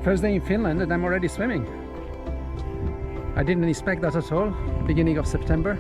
First day in Finland and I'm already swimming. I didn't expect that at all. Beginning of September.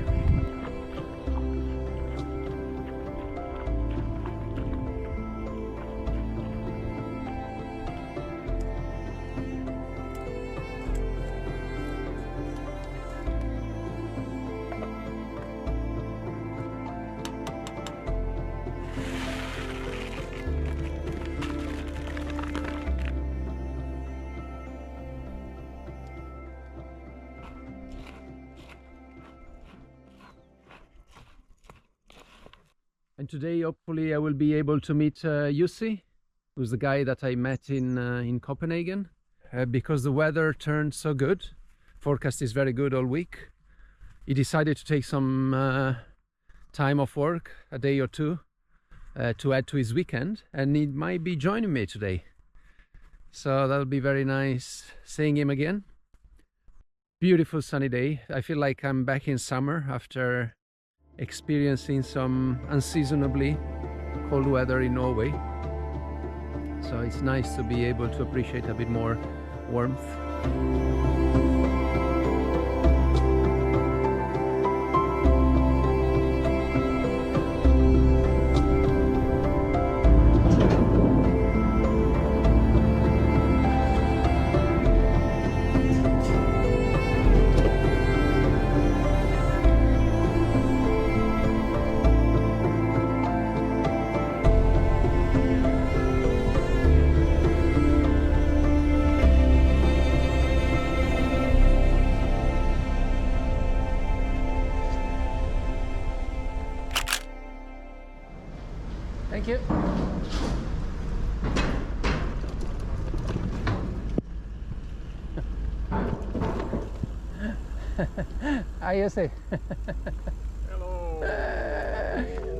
And today, hopefully, I will be able to meet Jussi, who's the guy that I met in Copenhagen. Because the weather turned so good, forecast is very good all week. He decided to take some time off work, a day or two, to add to his weekend, and he might be joining me today. So that'll be very nice seeing him again. Beautiful sunny day. I feel like I'm back in summer after experiencing some unseasonably cold weather in Norway. So it's nice to be able to appreciate a bit more warmth. Thank you. Hi, Jussi. Hello.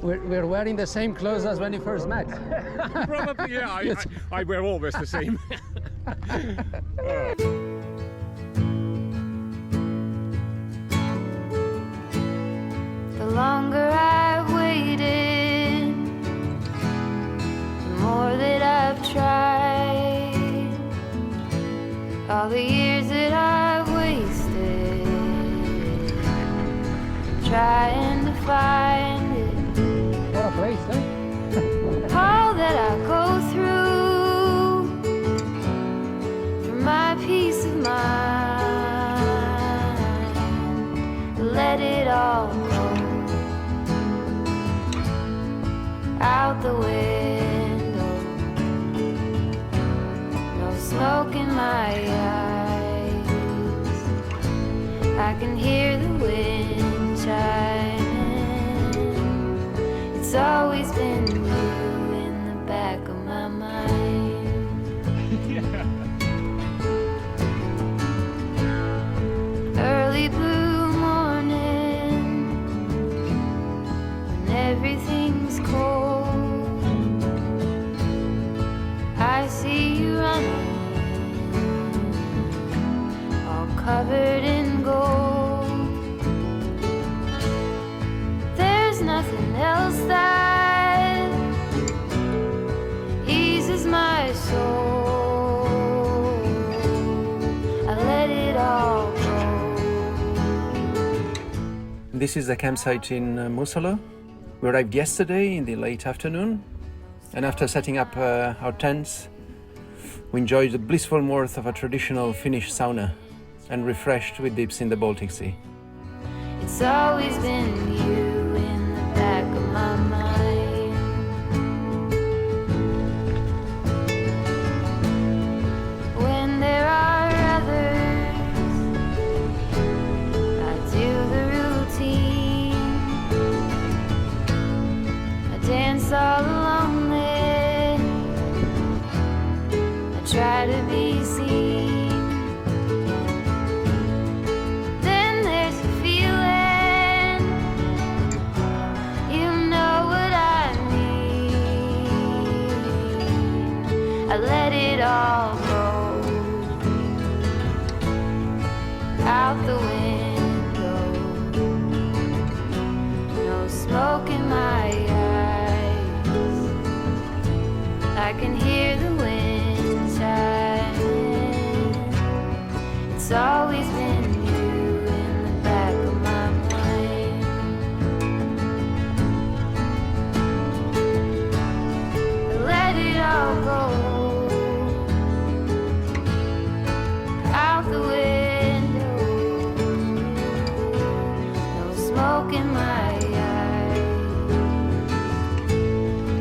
We're wearing the same clothes as when you first met. Probably, yeah. I wear always the same. The longer I've waited, the more that I've tried. All the years that I've wasted trying to find it. What a place, huh? All that I go through for my peace of mind. Let it all go out the window. No smoke in my eyes. I can hear the wind chiming. It's always been you in the back of my mind. Early blue morning, when everything's cold, I see you running, all covered in gold. There's nothing else that eases my soul. I let it all go. This is the campsite in Musalo. We arrived yesterday in the late afternoon, and after setting up our tents We enjoyed the blissful warmth of a traditional Finnish sauna and refreshed with dips in the Baltic Sea. It's always been you in the back of my mind. When there are others, I do the routine. I dance all alone there. I try to be seen. I let it all go out the window. No smoke in my eyes. I can hear the wind chiming. It's always been you in the back of my mind. I let it all go out the window. No smoke in my eyes.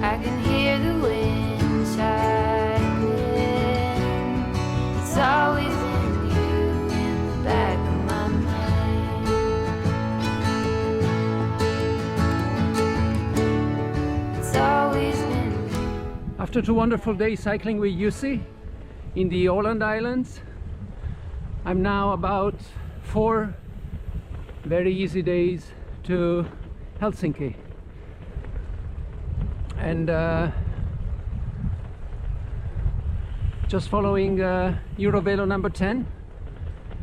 I can hear the wind chiming. It's always been you in the back of my mind. It's always been you. After 2 wonderful days cycling with Jussi in the Åland Islands, I'm now about 4 very easy days to Helsinki, and just following Eurovelo number 10,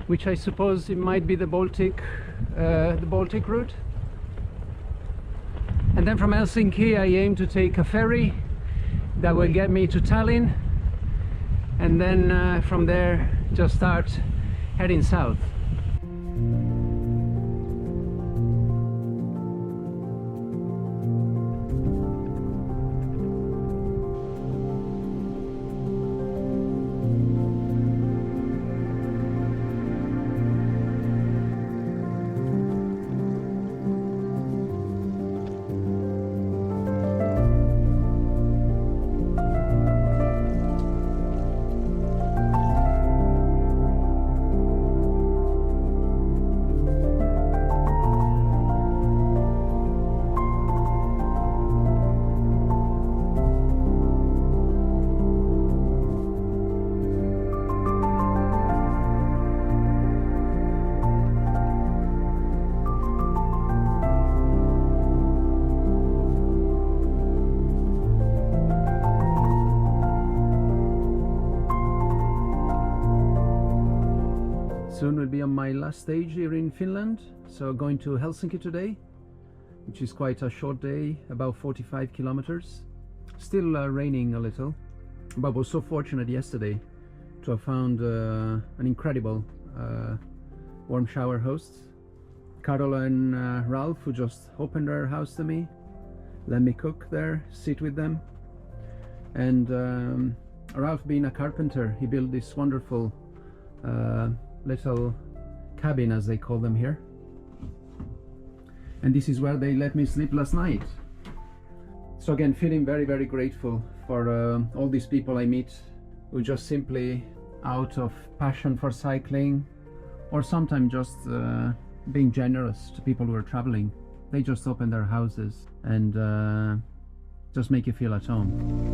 which I suppose it might be the Baltic route. And then from Helsinki I aim to take a ferry that will get me to Tallinn, and then from there just start heading south. Soon will be on my last stage here in Finland, so going to Helsinki today, which is quite a short day, about 45 kilometers. Still raining a little, but was so fortunate yesterday to have found an incredible warm shower hosts, Carol and Ralph, who just opened their house to me, let me cook there, sit with them. And Ralph, being a carpenter, he built this wonderful little cabin, as they call them here, and this is where they let me sleep last night. So again, feeling very, very grateful for all these people I meet who just simply out of passion for cycling, or sometimes just being generous to people who are traveling, they just open their houses and just make you feel at home.